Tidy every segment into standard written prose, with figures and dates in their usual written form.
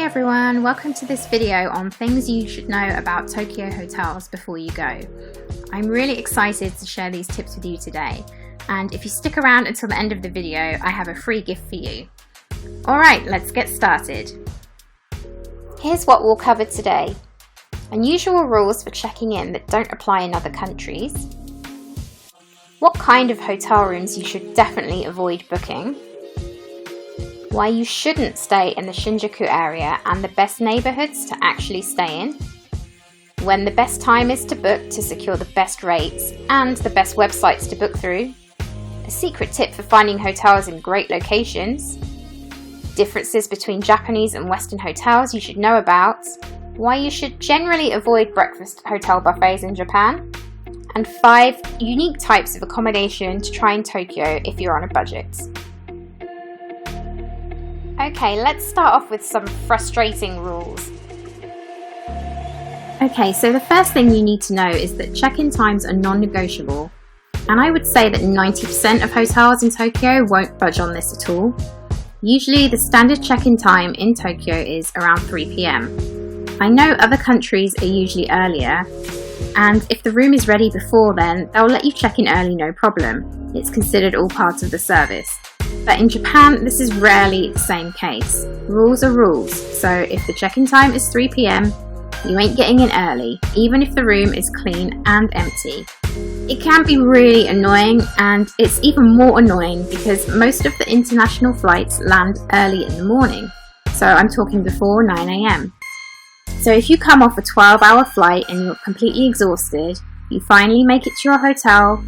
everyone, welcome to this video on things you should know about Tokyo hotels before you go. I'm really excited to share these tips with you today, and if you stick around until the end of the video, I have a free gift for you. Alright, let's get started. Here's what we'll cover today. Unusual rules for checking in that don't apply in other countries. What kind of hotel rooms you should definitely avoid booking. Why you shouldn't stay in the Shinjuku area and the best neighbourhoods to actually stay in. When the best time is to book to secure the best rates and the best websites to book through. A secret tip for finding hotels in great locations. Differences between Japanese and Western hotels you should know about. Why you should generally avoid breakfast hotel buffets in Japan. And 5 unique types of accommodation to try in Tokyo if you're on a budget. Okay, let's start off with some frustrating rules. Okay, so the first thing you need to know is that check-in times are non-negotiable, and I would say that 90% of hotels in Tokyo won't budge on this at all. Usually the standard check-in time in Tokyo is around 3 PM. I know other countries are usually earlier, and if the room is ready before then, they'll let you check in early, no problem. It's considered all part of the service. But in Japan, this is rarely the same case. Rules are rules, so if the check-in time is 3 PM, you ain't getting in early, even if the room is clean and empty. It can be really annoying, and it's even more annoying because most of the international flights land early in the morning. So I'm talking before 9 AM. So if you come off a 12-hour flight and you're completely exhausted, you finally make it to your hotel,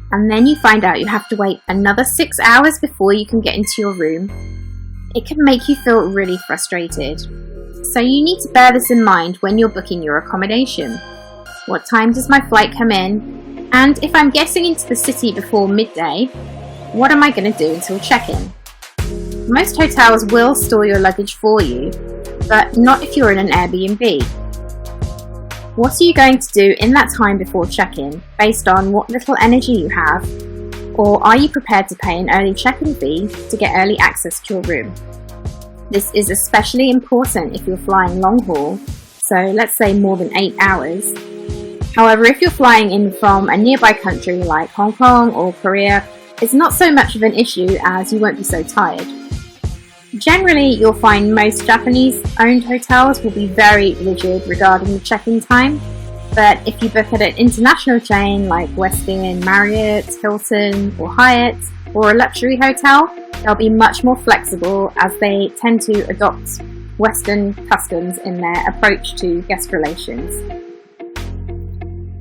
and then you find out you have to wait another 6 hours before you can get into your room. It can make you feel really frustrated. So you need to bear this in mind when you're booking your accommodation. What time does my flight come in? And if I'm getting into the city before midday, what am I going to do until check-in? Most hotels will store your luggage for you, but not if you're in an Airbnb. What are you going to do in that time before check-in, based on what little energy you have? Or are you prepared to pay an early check-in fee to get early access to your room? This is especially important if you're flying long haul, so let's say more than 8 hours. However, if you're flying in from a nearby country like Hong Kong or Korea, it's not so much of an issue as you won't be so tired. Generally, you'll find most Japanese-owned hotels will be very rigid regarding the check-in time, but if you book at an international chain like Westin, Marriott, Hilton or Hyatt, or a luxury hotel, they'll be much more flexible as they tend to adopt Western customs in their approach to guest relations.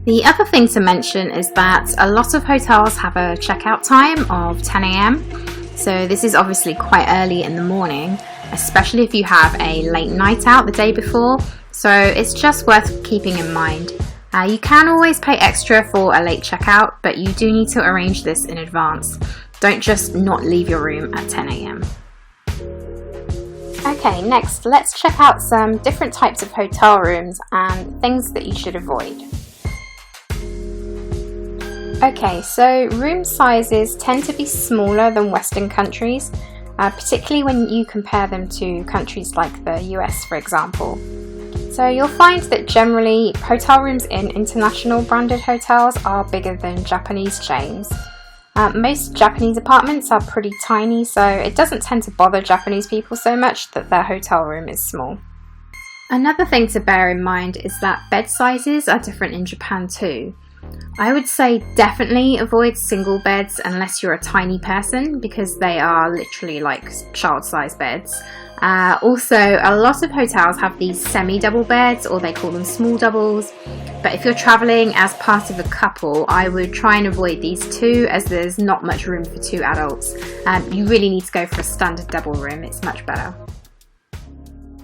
The other thing to mention is that a lot of hotels have a checkout time of 10 AM. So this is obviously quite early in the morning, especially if you have a late night out the day before, so it's just worth keeping in mind. You can always pay extra for a late checkout, but you do need to arrange this in advance. Don't just not leave your room at 10 AM. Okay, next let's check out some different types of hotel rooms and things that you should avoid. Okay, so room sizes tend to be smaller than Western countries, particularly when you compare them to countries like the US, for example. So you'll find that generally hotel rooms in international branded hotels are bigger than Japanese chains. Most Japanese apartments are pretty tiny, so it doesn't tend to bother Japanese people so much that their hotel room is small. Another thing to bear in mind is that bed sizes are different in Japan too. I would say definitely avoid single beds unless you're a tiny person, because they are literally like child-sized beds. Also, a lot of hotels have these semi-double beds, or they call them small doubles. But if you're traveling as part of a couple, I would try and avoid these two, as there's not much room for 2 adults. You really need to go for a standard double room, it's much better.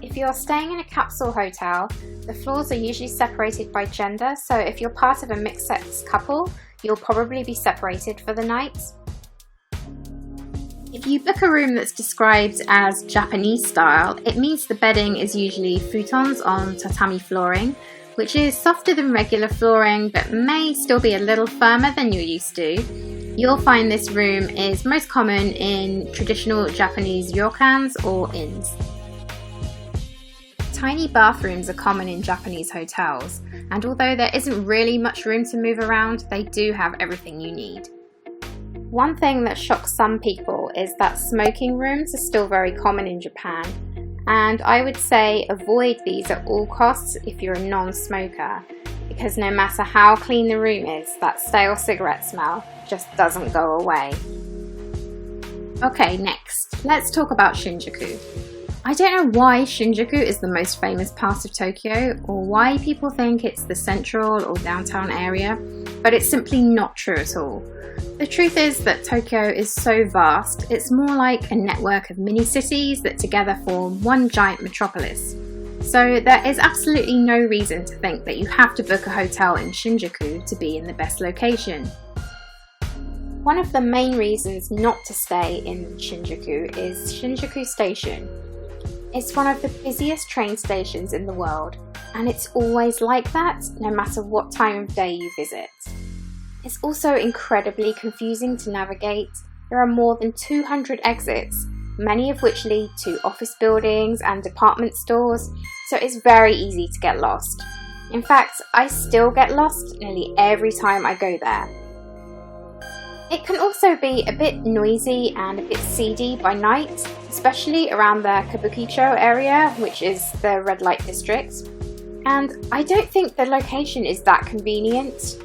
If you're staying in a capsule hotel, the floors are usually separated by gender, so if you're part of a mixed-sex couple, you'll probably be separated for the night. If you book a room that's described as Japanese style, it means the bedding is usually futons on tatami flooring, which is softer than regular flooring but may still be a little firmer than you're used to. You'll find this room is most common in traditional Japanese ryokans or inns. Tiny bathrooms are common in Japanese hotels, and although there isn't really much room to move around, they do have everything you need. One thing that shocks some people is that smoking rooms are still very common in Japan, and I would say avoid these at all costs if you're a non-smoker, because no matter how clean the room is, that stale cigarette smell just doesn't go away. Okay, next, let's talk about Shinjuku. I don't know why Shinjuku is the most famous part of Tokyo, or why people think it's the central or downtown area, but it's simply not true at all. The truth is that Tokyo is so vast, it's more like a network of mini-cities that together form one giant metropolis. So there is absolutely no reason to think that you have to book a hotel in Shinjuku to be in the best location. One of the main reasons not to stay in Shinjuku is Shinjuku Station. It's one of the busiest train stations in the world, and it's always like that no matter what time of day you visit. It's also incredibly confusing to navigate. There are more than 200 exits, many of which lead to office buildings and department stores, so it's very easy to get lost. In fact, I still get lost nearly every time I go there. It can also be a bit noisy and a bit seedy by night, especially around the Kabukicho area, which is the red light district. And I don't think the location is that convenient.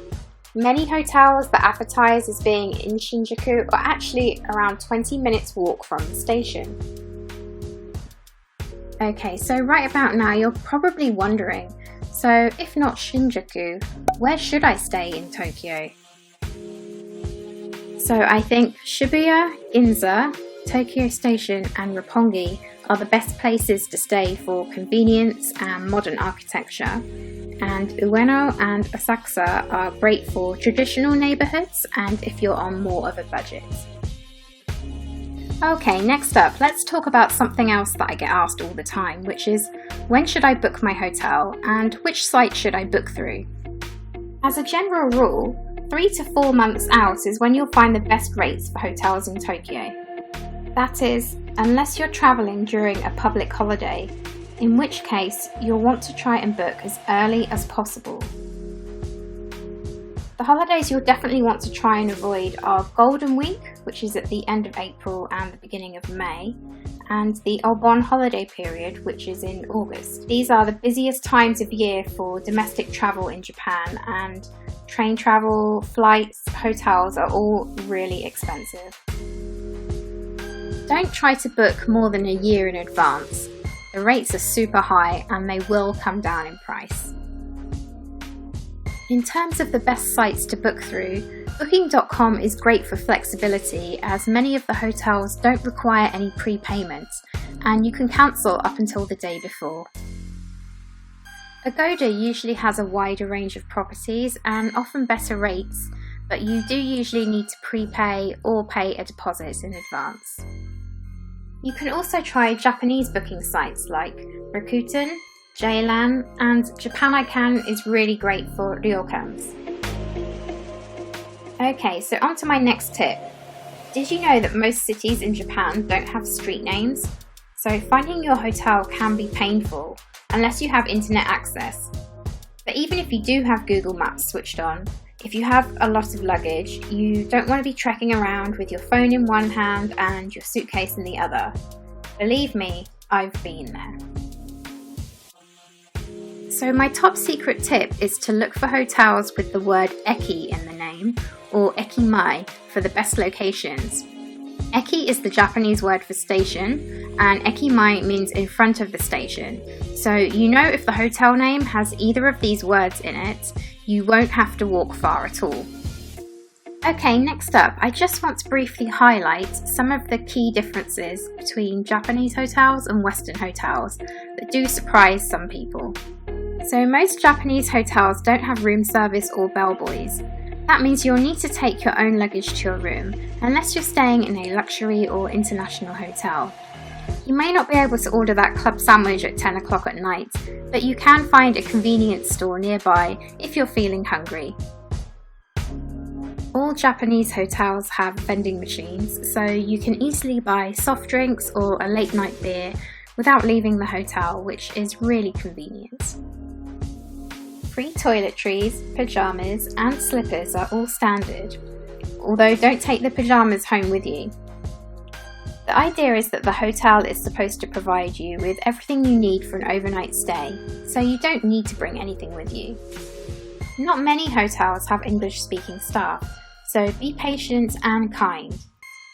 Many hotels that advertise as being in Shinjuku are actually around 20 minutes walk from the station. Okay, so right about now you're probably wondering, so if not Shinjuku, where should I stay in Tokyo? So I think Shibuya, Ginza, Tokyo Station and Roppongi are the best places to stay for convenience and modern architecture. And Ueno and Asakusa are great for traditional neighbourhoods and if you're on more of a budget. Okay, next up, let's talk about something else that I get asked all the time, which is when should I book my hotel and which site should I book through? As a general rule, 3 to 4 months out is when you'll find the best rates for hotels in Tokyo. That is, unless you're travelling during a public holiday, in which case you'll want to try and book as early as possible. The holidays you'll definitely want to try and avoid are Golden Week, which is at the end of April and the beginning of May, and the Obon holiday period, which is in August. These are the busiest times of year for domestic travel in Japan, and train travel, flights, hotels are all really expensive. Don't try to book more than a year in advance. The rates are super high and they will come down in price. In terms of the best sites to book through, Booking.com is great for flexibility as many of the hotels don't require any prepayment and you can cancel up until the day before. Agoda usually has a wider range of properties and often better rates, but you do usually need to prepay or pay a deposit in advance. You can also try Japanese booking sites like Rakuten, Jlan, and Japanican is really great for ryokans. Okay, so on to my next tip. Did you know that most cities in Japan don't have street names? So finding your hotel can be painful unless you have internet access. But even if you do have Google Maps switched on, if you have a lot of luggage, you don't want to be trekking around with your phone in one hand and your suitcase in the other. Believe me, I've been there. So my top secret tip is to look for hotels with the word eki in the name, or ekimai for the best locations. Eki is the Japanese word for station, and ekimai means in front of the station. So you know if the hotel name has either of these words in it, you won't have to walk far at all. Okay, next up, I just want to briefly highlight some of the key differences between Japanese hotels and Western hotels that do surprise some people. So most Japanese hotels don't have room service or bellboys. That means you'll need to take your own luggage to your room, unless you're staying in a luxury or international hotel. You may not be able to order that club sandwich at 10 o'clock at night, but you can find a convenience store nearby if you're feeling hungry. All Japanese hotels have vending machines, so you can easily buy soft drinks or a late night beer without leaving the hotel, which is really convenient. Free toiletries, pyjamas and slippers are all standard, although don't take the pyjamas home with you. The idea is that the hotel is supposed to provide you with everything you need for an overnight stay, so you don't need to bring anything with you. Not many hotels have English-speaking staff, so be patient and kind.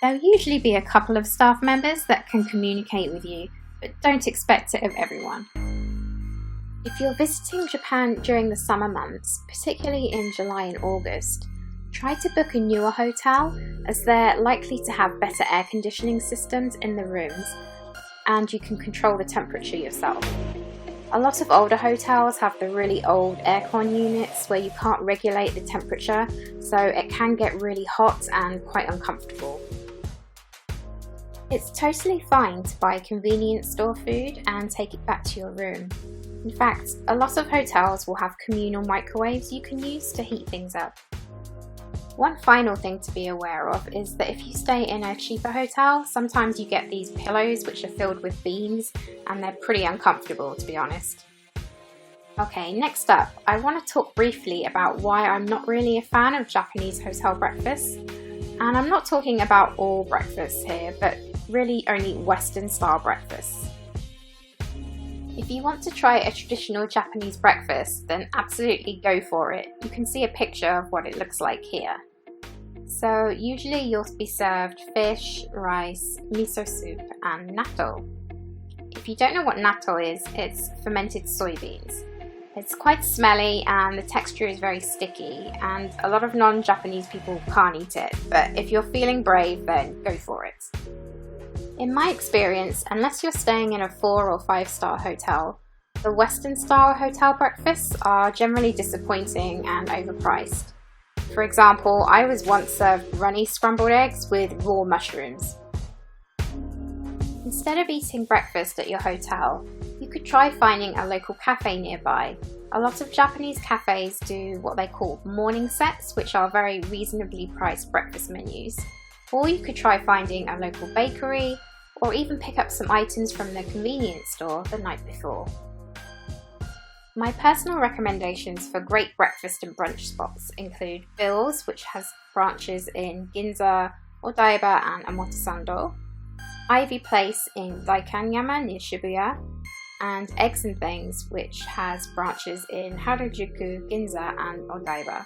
There'll usually be a couple of staff members that can communicate with you, but don't expect it of everyone. If you're visiting Japan during the summer months, particularly in July and August, try to book a newer hotel, as they're likely to have better air conditioning systems in the rooms and you can control the temperature yourself. A lot of older hotels have the really old aircon units where you can't regulate the temperature, so it can get really hot and quite uncomfortable. It's totally fine to buy convenience store food and take it back to your room. In fact, a lot of hotels will have communal microwaves you can use to heat things up. One final thing to be aware of is that if you stay in a cheaper hotel, sometimes you get these pillows which are filled with beans and they're pretty uncomfortable, to be honest. Okay, next up, I want to talk briefly about why I'm not really a fan of Japanese hotel breakfasts. And I'm not talking about all breakfasts here, but really only Western style breakfasts. If you want to try a traditional Japanese breakfast, then absolutely go for it. You can see a picture of what it looks like here. So usually you'll be served fish, rice, miso soup and natto. If you don't know what natto is, it's fermented soybeans. It's quite smelly and the texture is very sticky, and a lot of non-Japanese people can't eat it, but if you're feeling brave, then go for it. In my experience, unless you're staying in a 4 or 5-star hotel, the Western style hotel breakfasts are generally disappointing and overpriced. For example, I was once served runny scrambled eggs with raw mushrooms. Instead of eating breakfast at your hotel, you could try finding a local cafe nearby. A lot of Japanese cafes do what they call morning sets, which are very reasonably priced breakfast menus. Or you could try finding a local bakery, or even pick up some items from the convenience store the night before. My personal recommendations for great breakfast and brunch spots include Bill's, which has branches in Ginza, Odaiba and Omotesando, Ivy Place in Daikanyama near Shibuya, and Eggs and Things, which has branches in Harajuku, Ginza and Odaiba.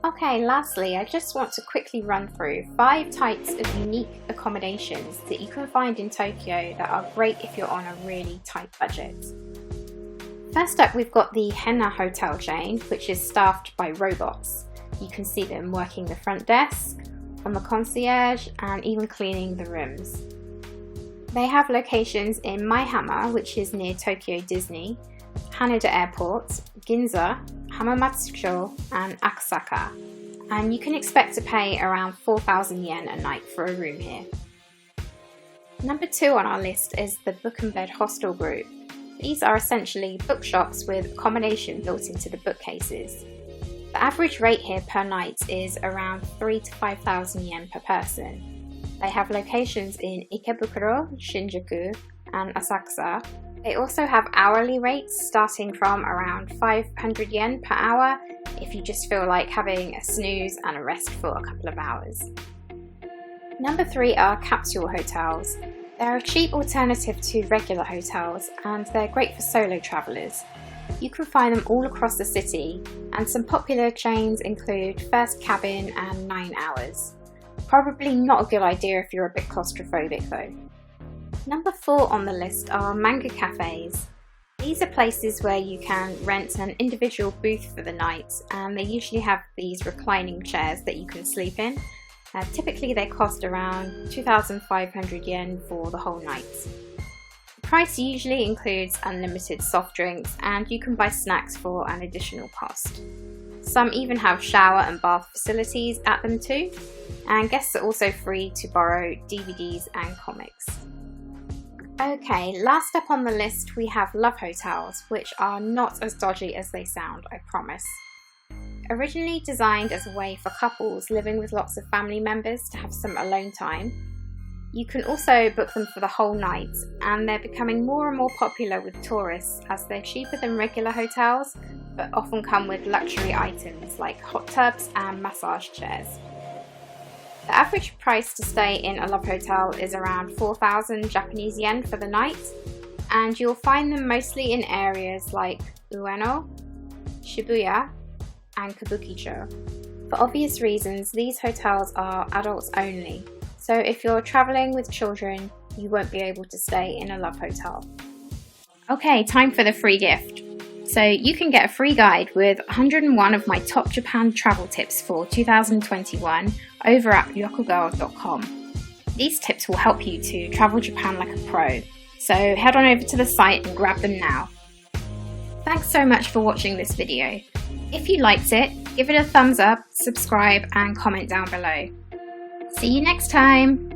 Okay, lastly, I just want to quickly run through 5 types of unique accommodations that you can find in Tokyo that are great if you're on a really tight budget. First up, we've got the Henna hotel chain, which is staffed by robots. You can see them working the front desk, on the concierge, and even cleaning the rooms. They have locations in Maihama, which is near Tokyo Disney, Haneda Airport, Ginza, Hamamatsucho and Akasaka, and you can expect to pay around 4,000 yen a night for a room here. Number 2 on our list is the Book and Bed Hostel Group. These are essentially bookshops with accommodation built into the bookcases. The average rate here per night is around 3,000 to 5,000 yen per person. They have locations in Ikebukuro, Shinjuku and Asakusa. They also have hourly rates starting from around 500 yen per hour if you just feel like having a snooze and a rest for a couple of hours. Number 3 are capsule hotels. They're a cheap alternative to regular hotels and they're great for solo travellers. You can find them all across the city, and some popular chains include First Cabin and 9 Hours. Probably not a good idea if you're a bit claustrophobic though. Number 4 on the list are manga cafes. These are places where you can rent an individual booth for the night, and they usually have these reclining chairs that you can sleep in. Typically they cost around 2,500 yen for the whole night. The price usually includes unlimited soft drinks, and you can buy snacks for an additional cost. Some even have shower and bath facilities at them too, and guests are also free to borrow DVDs and comics. Okay, last up on the list we have love hotels, which are not as dodgy as they sound, I promise. Originally designed as a way for couples living with lots of family members to have some alone time, You can also book them for the whole night, and they're becoming more and more popular with tourists as they're cheaper than regular hotels, but often come with luxury items like hot tubs and massage chairs. The average price to stay in a Love Hotel is around 4,000 Japanese yen for the night, and you'll find them mostly in areas like Ueno, Shibuya, and Kabukicho. For obvious reasons, these hotels are adults only, so if you're traveling with children, you won't be able to stay in a Love Hotel. Okay, time for the free gift. So you can get a free guide with 101 of my top Japan travel tips for 2021 over at ryokugirl.com. These tips will help you to travel Japan like a pro, so head on over to the site and grab them now. Thanks so much for watching this video. If you liked it, give it a thumbs up, subscribe and comment down below. See you next time!